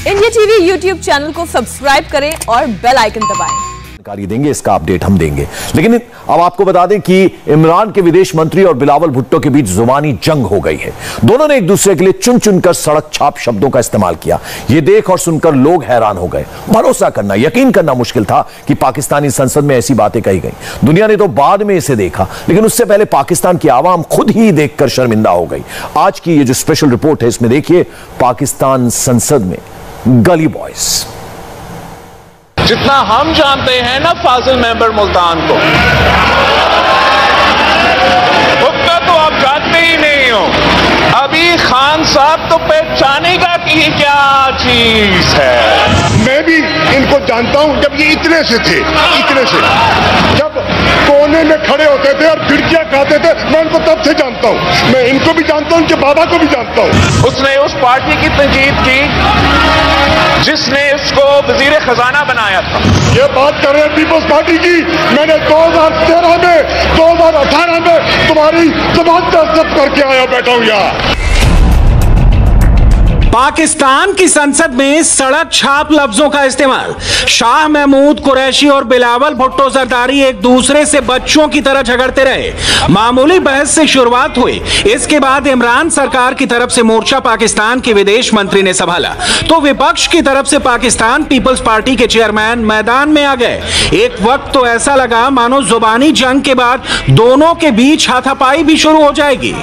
India TV YouTube channel को subscribe करें और बेल आइकन दबाएं। जानकारी देंगे, इसका अपडेट हम देंगे। लेकिन अब आपको बता दें कि इमरान के विदेश मंत्री और बिलावल भुट्टो के बीच जुबानी जंग हो गई है। दोनों ने एक दूसरे के लिए चुन चुनकर सड़क छाप शब्दों का इस्तेमाल किया। यह देख और सुनकर लोग हैरान हो गए। भरोसा करना, यकीन करना मुश्किल था कि पाकिस्तानी संसद में ऐसी बातें कही गई। दुनिया ने तो बाद में इसे देखा, लेकिन उससे पहले पाकिस्तान की आवाम खुद ही देखकर शर्मिंदा हो गई। आज की ये जो स्पेशल रिपोर्ट है, इसमें देखिए पाकिस्तान संसद में गली बॉयज। जितना हम जानते हैं ना फाजिल मेंबर मुल्तान को, हुक्का तो आप जानते ही नहीं हो। अभी खान साहब तो पहचानेगा कि ये क्या चीज है। मैं भी इनको जानता हूं, जब ये इतने से थे, इतने से जब कोने में खड़े होते थे और खिड़कियां खाते थे, मैं इनको तब से जानता हूं। मैं इनको भी जानता हूं, इनके बाबा को भी जानता हूं। उसने उस पार्टी की तंजीद की जिसने उसको वजीर खजाना बनाया था। ये बात कर रहे हैं पीपल्स पार्टी की। मैंने 2013 में 2018 में तुम्हारी जमानत दस्तखत करके आया बैठा हूं यहाँ। पाकिस्तान की संसद में सड़क छाप लफ्जों का इस्तेमाल। शाह महमूद कुरैशी और बिलावल भुट्टो जरदारी एक दूसरे से बच्चों की तरह झगड़ते रहे। मामूली बहस से शुरुआत हुई। इसके बाद इमरान सरकार की तरफ से मोर्चा पाकिस्तान के विदेश मंत्री ने संभाला, तो विपक्ष की तरफ से पाकिस्तान पीपल्स पार्टी के चेयरमैन मैदान में आ गए। एक वक्त तो ऐसा लगा मानो जुबानी जंग के बाद दोनों के बीच हाथापाई भी शुरू हो जाएगी।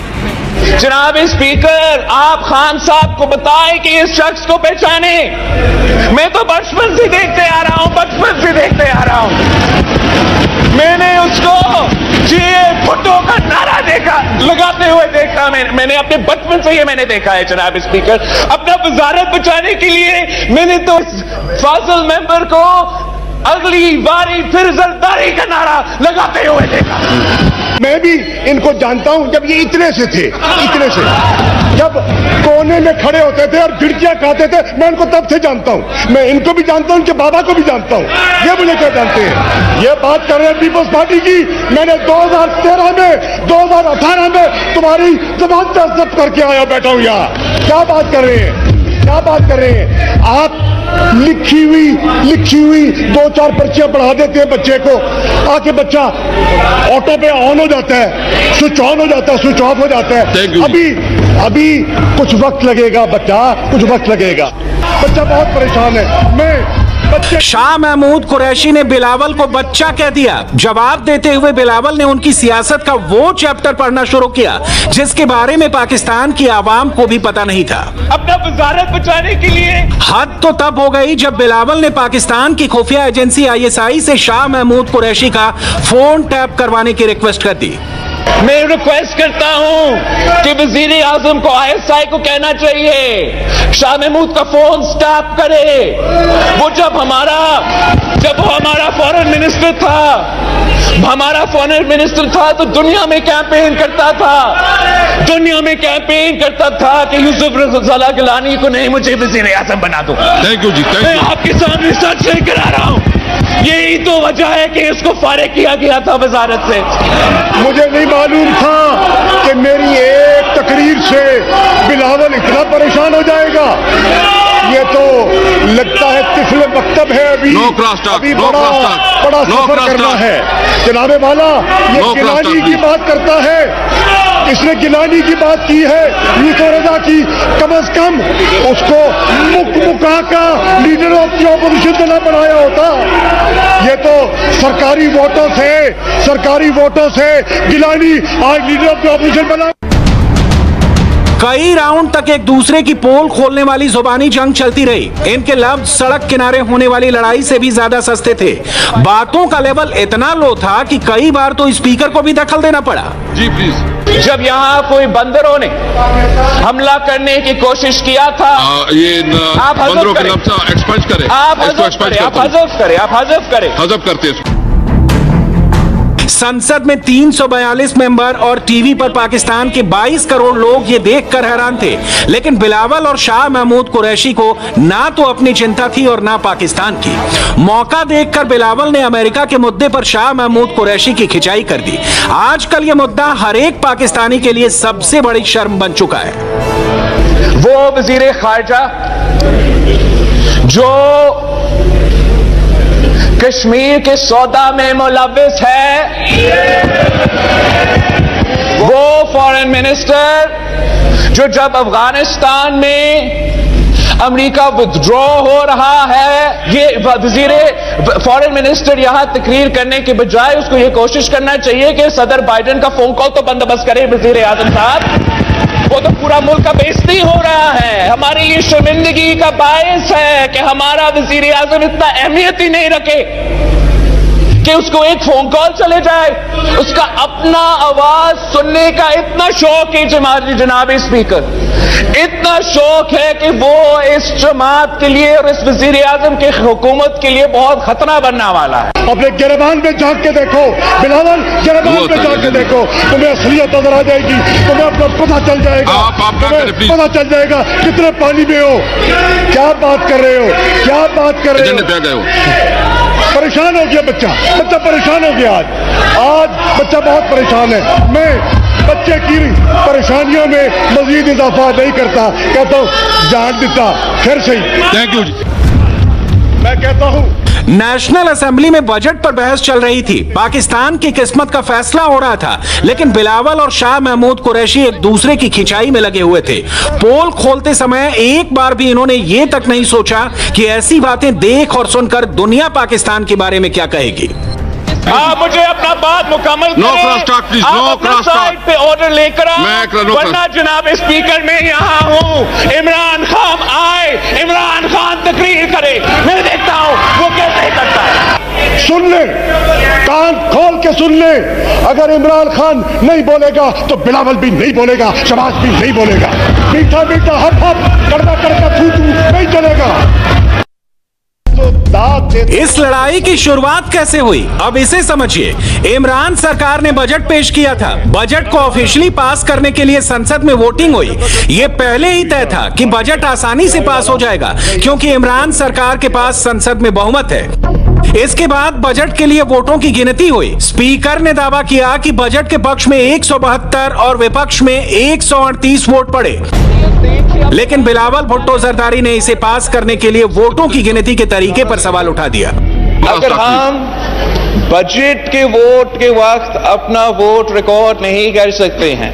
जनाब स्पीकर, आप खान साहब को बताएं कि इस शख्स को पहचाने। मैं तो बचपन से देखते आ रहा हूं, बचपन से देखते आ रहा हूं। मैंने उसको भुट्टो का नारा देखा, लगाते हुए देखा। मैंने अपने बचपन से ये मैंने देखा है जनाब स्पीकर। अपना वजारत बचाने के लिए मैंने तो फाजिल मेंबर को अगली बारी फिर जरदारी का नारा लगाते हुए देखा। मैं भी इनको जानता हूं, जब ये इतने से थे, इतने से जब कोने में खड़े होते थे और खिड़कियां खाते थे, मैं इनको तब से जानता हूं। मैं इनको भी जानता हूं, इनके बाबा को भी जानता हूं। ये मुझे क्या जानते हैं। ये बात कर रहे हैं पीपल्स पार्टी की। मैंने 2013 में 2018 में तुम्हारी जमानत दस्तखत करके आया बैठा हूं यहाँ। क्या बात कर रहे हैं, क्या बात कर रहे हैं आप। लिखी हुई 2-4 पर्चियां पढ़ा देते हैं बच्चे को, आके बच्चा ऑटो पे ऑन हो जाता है, स्विच ऑन हो जाता है, स्विच ऑफ हो जाता है। अभी कुछ वक्त लगेगा बच्चा, कुछ वक्त लगेगा। बच्चा बहुत परेशान है। शाह महमूद कुरैशी ने बिलावल को बच्चा कह दिया। जवाब देते हुए बिलावल ने उनकी सियासत का वो चैप्टर पढ़ना शुरू किया जिसके बारे में पाकिस्तान की आवाम को भी पता नहीं था। अपना वजारत बचाने के लिए हद तो तब हो गई जब बिलावल ने पाकिस्तान की खुफिया एजेंसी ISI से शाह महमूद कुरैशी का फोन टैप करवाने की रिक्वेस्ट कर दी। मैं रिक्वेस्ट करता हूं कि वजीर आजम को ISI को कहना चाहिए शाह महमूद का फोन स्टॉप करे। वो जब वो हमारा फॉरेन मिनिस्टर था, तो दुनिया में कैंपेन करता था कि यूसुफ रज़ा गिलानी को नहीं, मुझे वजीर आजम बना दो। थैंक यू जी, मैं आपके सामने सच लेकर आ रहा हूं। यही तो वजह है कि इसको फारिग किया गया था वजारत से। मुझे नहीं मालूम था कि मेरी एक तकरीर से बिलावल इतना परेशान हो जाएगा। ये तो लगता है तिफल मकतब है। अभी बड़ा सफर करना है। जनाबे वाला ये गिलानी की बात करता है, इसने गिलानी की बात की है, यूसुफ रज़ा की। कम से कम उसको मुका का लीडर ऑफ द ऑपोजिशन ना बनाया होता। ये तो सरकारी वोटों से गिलानी आज लीडर ऑफ द ऑपोजिशन बना। कई राउंड तक एक दूसरे की पोल खोलने वाली जुबानी जंग चलती रही। इनके लफ्ज सड़क किनारे होने वाली लड़ाई से भी ज्यादा सस्ते थे। बातों का लेवल इतना लो था कि कई बार तो स्पीकर को भी दखल देना पड़ा। जी प्लीज। जब यहाँ कोई बंदरों ने हमला करने की कोशिश किया था, आप हज़फ करें। संसद में 342 मेंबर और टीवी पर पाकिस्तान के 22 करोड़ लोग ये देखकर हैरान थे। लेकिन बिलावल और शाह महमूद कुरैशी को ना तो अपनी चिंता थी और ना पाकिस्तान की। मौका देखकर बिलावल ने अमेरिका के मुद्दे पर शाह महमूद कुरैशी की खिंचाई कर दी। आजकल ये मुद्दा हर एक पाकिस्तानी के लिए सबसे बड़ी शर्म बन चुका है। वो वजीर खारजा जो कश्मीर के सौदा में मुलव्विस है, वो फॉरेन मिनिस्टर जो जब अफगानिस्तान में अमेरिका विथड्रॉ हो रहा है, ये वजीर फॉरेन मिनिस्टर यहां तकरीर करने के बजाय उसको ये कोशिश करना चाहिए कि सदर बाइडेन का फोन कॉल तो बंदोबस्त करे वजीर आजम साहब। वो तो पूरा मुल्क का बेइज्जती हो रहा है। हमारी ये शर्मिंदगी का बायस है कि हमारा वजीर आजम इतना अहमियत ही नहीं रखे कि उसको एक फोन कॉल चले जाए। उसका अपना आवाज सुनने का इतना शौक है जनाब स्पीकर, इतना शौक है कि वो इस जमात के लिए और इस वजीर आजम की हुकूमत के लिए बहुत खतरा बनने वाला है। अपने गिरबान में झांक के देखो बिलावल, गिरबान में झांक के देखो, तुम्हें असलियत नजर आ जाएगी, तुम्हें अपना पता चल जाएगा, तुम्हें पता चल जाएगा कितने पानी में हो। क्या बात कर रहे हो, क्या बात कर रहे हो? परेशान हो गया बच्चा परेशान हो गया। आज बच्चा बहुत परेशान है। मैं बच्चे की परेशानियों में मजीद इजाफा नहीं करता, कहता हूं जान देता फिर सही। थैंक यू जी। मैं कहता हूं नेशनल असेंबली में बजट पर बहस चल रही थी। पाकिस्तान की किस्मत का फैसला हो रहा था, लेकिन बिलावल और शाह महमूद कुरैशी एक दूसरे की खिंचाई में लगे हुए थे। पोल खोलते समय एक बार भी इन्होंने ये तक नहीं सोचा कि ऐसी बातें देख और सुनकर दुनिया पाकिस्तान के बारे में क्या कहेगी। मुझे अपना बात मुकम्मल करें। आप अपना साइड पे ऑर्डर लेकर आओ, वरना जनाब स्पीकर मैं यहाँ हूँ। इमरान खान आए, इमरान खान तकरीर करे, मैं देखता हूँ वो कैसे करता है। सुन ले, कान खोल के सुन ले। अगर इमरान खान नहीं बोलेगा तो बिलावल भी नहीं बोलेगा, शबाज भी नहीं बोलेगा। मीठा मीठा हप हप, कड़वा कड़वा थू थू नहीं चलेगा। इस लड़ाई की शुरुआत कैसे हुई, अब इसे समझिए। इमरान सरकार ने बजट पेश किया था। बजट को ऑफिशियली पास करने के लिए संसद में वोटिंग हुई। यह पहले ही तय था कि बजट आसानी से पास हो जाएगा, क्योंकि इमरान सरकार के पास संसद में बहुमत है। इसके बाद बजट के लिए वोटों की गिनती हुई। स्पीकर ने दावा किया कि बजट के पक्ष में 172 और विपक्ष में 138 वोट पड़े, लेकिन बिलावल भुट्टो जरदारी ने इसे पास करने के लिए वोटों की गिनती के तरीके पर सवाल उठा दिया। अगर हम बजट के वोट के वक्त अपना वोट रिकॉर्ड नहीं कर सकते हैं,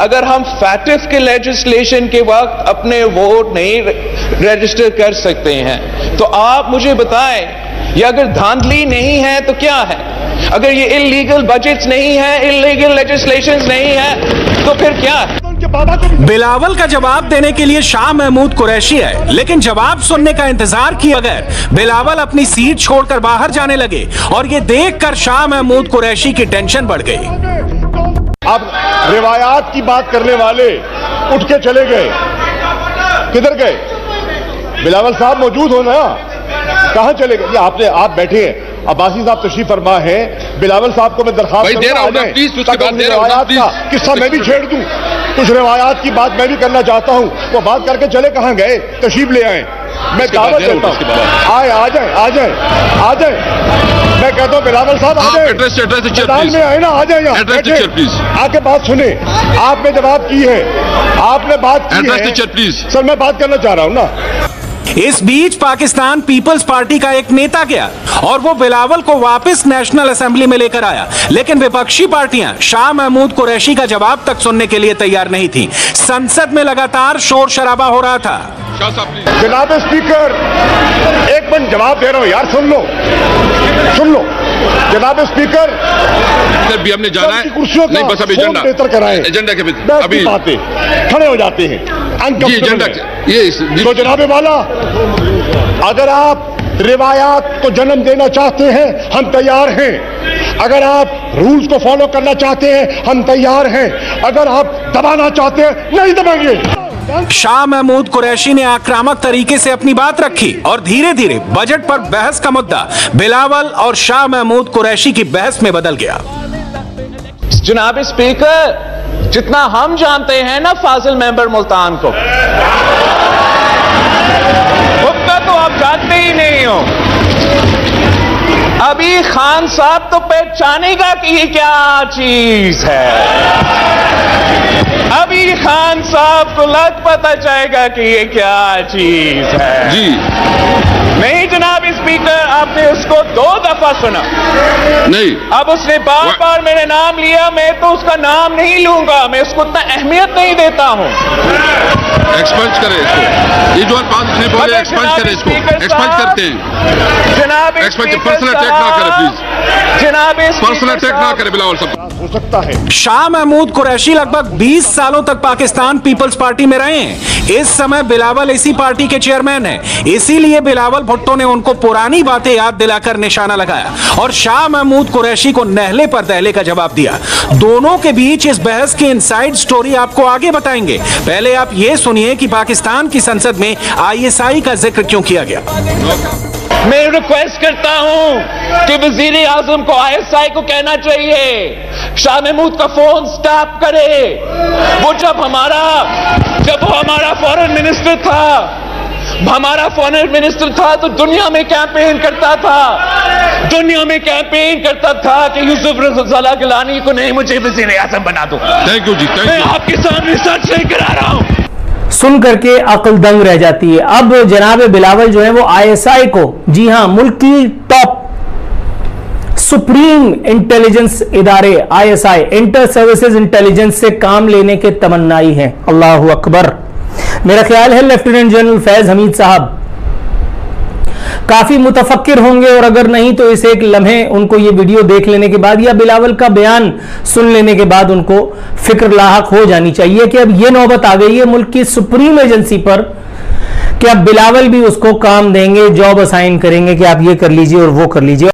अगर हम फैटिफ के लेजिस्लेशन के वक्त अपने वोट नहीं रजिस्टर कर सकते हैं, तो आप मुझे बताएं, ये अगर धांधली नहीं है तो क्या है? अगर ये इलीगल बजट्स नहीं है, इलीगल लेजिस्लेशंस नहीं है, तो फिर क्या है? बिलावल का जवाब देने के लिए शाह महमूद कुरैशी है, लेकिन जवाब सुनने का इंतजार किए बगैर बिलावल अपनी सीट छोड़कर बाहर जाने लगे, और ये देखकर शाह महमूद कुरैशी की टेंशन बढ़ गई। अब रिवायात की बात करने वाले उठ के चले गए। किधर गए? बिलावल साहब मौजूद हो ना, कहां चले गए? आप बैठे हैं, अब्बासी साहब तशरीफ फरमा है। बिलावल साहब को मैं दरखास्त रिवायात का किस्सा मैं भी छेड़ दूं, कुछ रिवायात की बात मैं भी करना चाहता हूं। वो बात करके चले कहां गए? तशरीफ ले आए, मैं दावत देता हूं। आए, आ जाए, आ जाए, आ जाए। मैं कहता हूं बिलावल साहब आ जाए, मैदान में आए ना, आ जाए यहाँ बैठे, आके बात सुने। आपने जवाब की है, आपने बात की है सर, मैं बात करना चाह रहा हूं ना। इस बीच पाकिस्तान पीपल्स पार्टी का एक नेता गया और वो बिलावल को वापस नेशनल असेंबली में लेकर आया, लेकिन विपक्षी पार्टियां शाह महमूद कुरैशी का जवाब तक सुनने के लिए तैयार नहीं थी। संसद में लगातार शोर शराबा हो रहा था। जनाब स्पीकर, एक मिनट जवाब दे रहा हूं यार, सुन लो, सुन लो। जनाब स्पीकर, भी हमने जाना है, कुर्सियों का बस अभी एजेंडा बेहतर कराएं, एजेंडा के अभी बातें खड़े हो जाते हैं। तो जनाब वाला, अगर आप रिवायात को जन्म देना चाहते हैं, हम तैयार हैं। अगर आप रूल्स को फॉलो करना चाहते हैं, हम तैयार हैं। अगर आप दबाना चाहते हैं, नहीं दबाएंगे। शाह महमूद कुरैशी ने आक्रामक तरीके से अपनी बात रखी और धीरे धीरे बजट पर बहस का मुद्दा बिलावल और शाह महमूद कुरैशी की बहस में बदल गया। जनाब स्पीकर, जितना हम जानते हैं ना फाजिल मेंबर मुल्तान को, उतना तो आप जानते ही नहीं हो। अभी अभी खान साहब तो पहचानेगा कि ये क्या चीज है। अभी खान साहब को लग पता जाएगा कि ये क्या चीज है। जी नहीं जनाब स्पीकर, आपने उसको 2 दफा सुना, नहीं, अब उसने बार बार मेरा नाम लिया, मैं तो उसका नाम नहीं लूंगा, मैं उसको उतना अहमियत नहीं देता हूं। एक्सपंज करें इसको, ये जो बात उसने बोले एक्सपंज करें इसको, एक्सपंज करते हैं जनाब एक्सपंज, पर्सनल अटैक ना करें प्लीज, जनाब पर्सनल अटैक ना करें बिलावल साहब। हो सकता है शाह महमूद कुरैशी लगभग 20 सालों तक पाकिस्तान पीपल्स पार्टी में रहे हैं। इस समय बिलावल इसी पार्टी के चेयरमैन हैं। इसीलिए बिलावल भुट्टो ने उनको पुरानी बातें याद दिलाकर निशाना लगाया और शाह महमूद कुरैशी को नहले पर दहले का जवाब दिया। दोनों के बीच इस बहस की इनसाइड स्टोरी आपको आगे बताएंगे। पहले आप ये सुनिए कि पाकिस्तान की संसद में ISI का जिक्र क्यों किया गया। मैं रिक्वेस्ट करता हूं कि वजीर आजम को ISI को कहना चाहिए शाह महमूद का फोन स्टॉप करे। वो जब वो हमारा फॉरेन मिनिस्टर था, तो दुनिया में कैंपेन करता था कि यूसुफ रज़ा गिलानी को नहीं, मुझे वजीर आजम बना दो। थैंक यू जी, थैंक मैं यू। आपके सामने सच लेकर आ रहा हूं। सुन करके अक्ल दंग रह जाती है। अब जनाब बिलावल जो है वो ISI को, जी हां, मुल्क की टॉप सुप्रीम इंटेलिजेंस इदारे ISI, इंटर सर्विसेज इंटेलिजेंस से काम लेने के तमन्नाई हैं। अल्लाह अकबर। मेरा ख्याल है लेफ्टिनेंट जनरल फैज हमीद साहब काफी मुतफक्किर होंगे, और अगर नहीं तो इस एक लम्हे उनको ये वीडियो देख लेने के बाद या बिलावल का बयान सुन लेने के बाद उनको फिक्र लाहक हो जानी चाहिए कि अब ये नौबत आ गई है मुल्क की सुप्रीम एजेंसी पर कि अब बिलावल भी उसको काम देंगे, जॉब असाइन करेंगे कि आप ये कर लीजिए और वो कर लीजिए।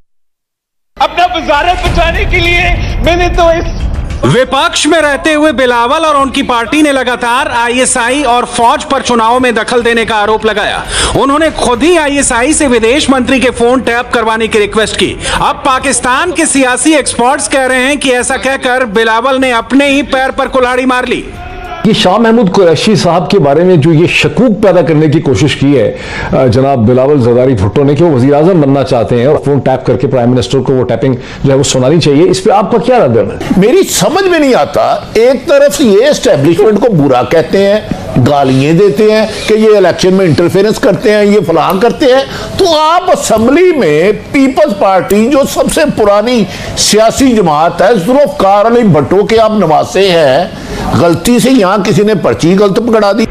अपना वजारत बचाने के लिए मैंने तो इस विपक्ष में रहते हुए बिलावल और उनकी पार्टी ने लगातार ISI और फौज पर चुनाव में दखल देने का आरोप लगाया। उन्होंने खुद ही ISI से विदेश मंत्री के फोन टैप करवाने की रिक्वेस्ट की। अब पाकिस्तान के सियासी एक्सपर्ट्स कह रहे हैं कि ऐसा कहकर बिलावल ने अपने ही पैर पर कुल्हाड़ी मार ली। ये शाह महमूद कुरैशी साहब के बारे में जो ये शकूक पैदा करने की कोशिश की है जनाब बिलावल जरदारी भुट्टो ने कि वो वजीर आजम बनना चाहते हैं और फोन टैप करके प्राइम मिनिस्टर को वो टैपिंग जो है वो सुनानी चाहिए, इस पे आपका क्या रद्द है? मेरी समझ में नहीं आता। एक तरफ ये एस्टेब्लिशमेंट को बुरा कहते हैं, गालियां देते हैं कि ये इलेक्शन में इंटरफेरेंस करते हैं, ये फलां करते हैं, तो आप असेंबली में पीपल्स पार्टी जो सबसे पुरानी सियासी जमात है, जुल्फ़िकार अली भुट्टो के आप नवासे हैं, गलती से यहां किसी ने पर्ची गलत पकड़ा दी।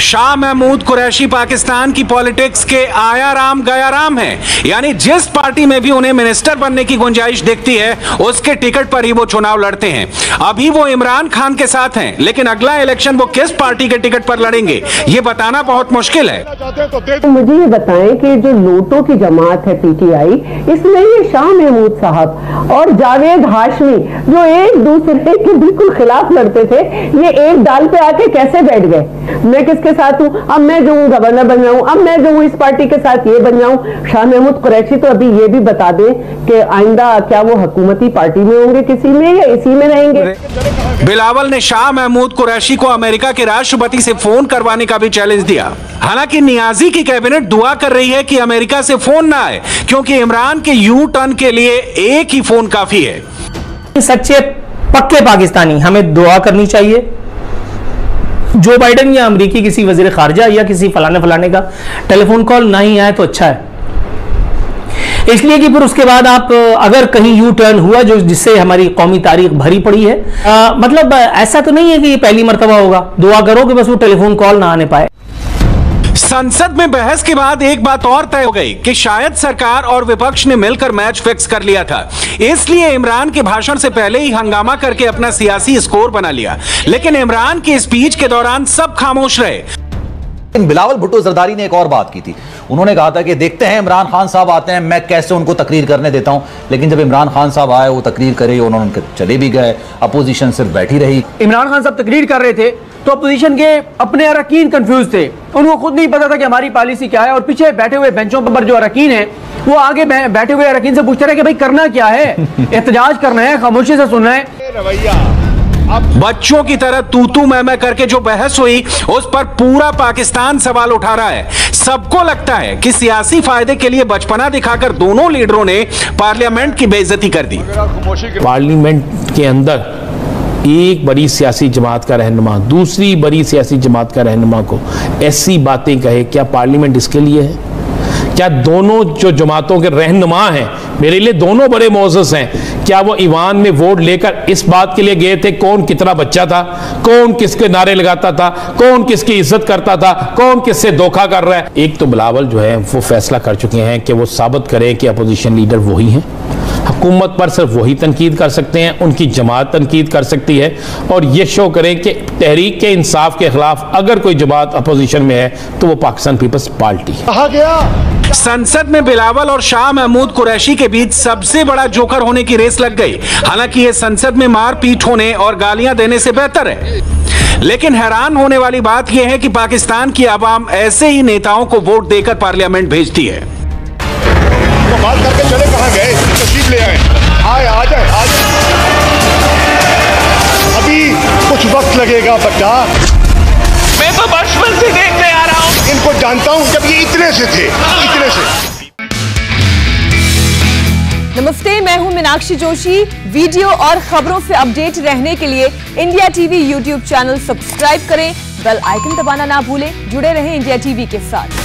शाह महमूद कुरैशी पाकिस्तान की पॉलिटिक्स के आया राम गया राम है, यानी जिस पार्टी में भी उन्हें मिनिस्टर बनने की गुंजाइश दिखती है उसके टिकट पर ही वो चुनाव लड़ते हैं। अभी वो इमरान खान के साथ हैं, लेकिन अगला इलेक्शन वो किस पार्टी के टिकट पर लड़ेंगे ये बताना बहुत मुश्किल है। तो मुझे ये बताएं कि जो नोटों की जमात है PTI, इसमें ये शाह महमूद साहब और जावेद हाशमी जो एक दूसरे के बिल्कुल खिलाफ लड़ते थे, ये एक डाल पे आके कैसे बैठ गए? मैं किसके साथ हूँ? अब मैं जो हूँ गवर्नर बन जाऊँ, अब मैं जो हूँ इस पार्टी के साथ ये बन जाऊँ। शाह महमूद कुरैशी तो अभी ये भी बता दें कि आइंदा क्या वो हुकूमती पार्टी में होंगे किसी में या इसी में रहेंगे? बिलावल ने शाह महमूद कुरैशी को अमेरिका के राष्ट्रपति से फोन करवाने का भी चैलेंज दिया। हालांकि नियाजी की कैबिनेट दुआ कर रही है कि अमेरिका से फोन ना आए, क्योंकि इमरान के यू टर्न के लिए एक ही फोन काफी है। सच्चे पक्के पाकिस्तानी हमें दुआ करनी चाहिए। जो बाइडेन या अमेरिकी किसी वजीर खारजा या किसी फलाने का टेलीफोन कॉल ना ही आए तो अच्छा है, इसलिए कि फिर उसके बाद आप अगर कहीं यू टर्न हुआ जो जिससे हमारी कौमी तारीख भरी पड़ी है, मतलब ऐसा तो नहीं है कि ये पहली मर्तबा होगा। दुआ करो कि बस वो टेलीफोन कॉल ना आने पाए। संसद में बहस के बाद एक बात और तय हो गई कि शायद सरकार और विपक्ष ने मिलकर मैच फिक्स कर लिया था, इसलिए इमरान के भाषण से पहले ही हंगामा करके अपना सियासी स्कोर बना लिया। लेकिन इमरान की स्पीच के दौरान सब खामोश रहे। बिलावल भुट्टो जरदारी ने एक और बात की थी। उन्होंने कहा था कि देखते हैं इमरान खान साहब आते हैं, मैं कैसे उनको तकरीर करने देता हूं। लेकिन जब इमरान खान साहब आए, वो तकरीर करे, उन्होंने चले भी गए, अपोजिशन सिर्फ बैठी रही। इमरान खान साहब तकरीर कर रहे थे तो अपोजिशन के अपने अरकान कंफ्यूज थे, उनको खुद नहीं पता था कि हमारी पॉलिसी क्या है, और पीछे बैठे हुए बेंचों पर जो अरकान है वो आगे बैठे हुए अरकान से पूछते रहे कि भाई करना क्या है, एहतजाज करना है, खामोशी से सुनना है। बच्चों की तरह तू मैं करके जो बहस हुई उस पर पूरा पाकिस्तान सवाल उठा रहा है। सबको लगता है कि सियासी फायदे के लिए बचपना दिखाकर दोनों लीडरों ने पार्लियामेंट की बेइज्जती कर दी। पार्लियामेंट के अंदर एक बड़ी सियासी जमात का रहनुमा दूसरी बड़ी सियासी जमात का रहनुमा को ऐसी बातें कहे, क्या पार्लियामेंट इसके लिए है? क्या दोनों जो जमातों के रहनुमा हैं, मेरे लिए दोनों बड़े मोअज़्ज़ज़ हैं, क्या वो ईवान में वोट लेकर इस बात के लिए गए थे कौन कितना बच्चा था, कौन किसके नारे लगाता था, कौन किसकी इज्जत करता था, कौन किससे धोखा कर रहा है? एक तो बिलावल जो है वो फैसला कर चुके हैं कि वो साबित करें कि अपोजिशन लीडर वही हैं। हुकूमत पर सिर्फ वही तनकीद कर सकते हैं, उनकी जमात तनकीद कर सकती है, और ये शो करें कि तहरीक के इंसाफ के खिलाफ अगर कोई जमात अपोजिशन में है तो वो पाकिस्तान पीपल्स पार्टी है। कहा गया संसद में बिलावल और शाह महमूद कुरैशी के बीच सबसे बड़ा जोकर होने की रेस लग गई। हालांकि ये संसद में मारपीट होने और गालियां देने से बेहतर है, लेकिन हैरान होने वाली बात यह है कि पाकिस्तान की आवाम ऐसे ही नेताओं को वोट देकर पार्लियामेंट भेजती है। तो बात करके चले कहां गए? तशरीफ ले आए, आ जाए। अभी कुछ वक्त लगेगा बच्चा। मैं तो बचपन से देखते आ रहा हूं। इनको जानता हूं जब ये इतने से थे, इतने से। नमस्ते, मैं हूं मीनाक्षी जोशी। वीडियो और खबरों से अपडेट रहने के लिए India TV YouTube channel subscribe करें, बेल आइकन दबाना ना भूलें। जुड़े रहें इंडिया टीवी के साथ।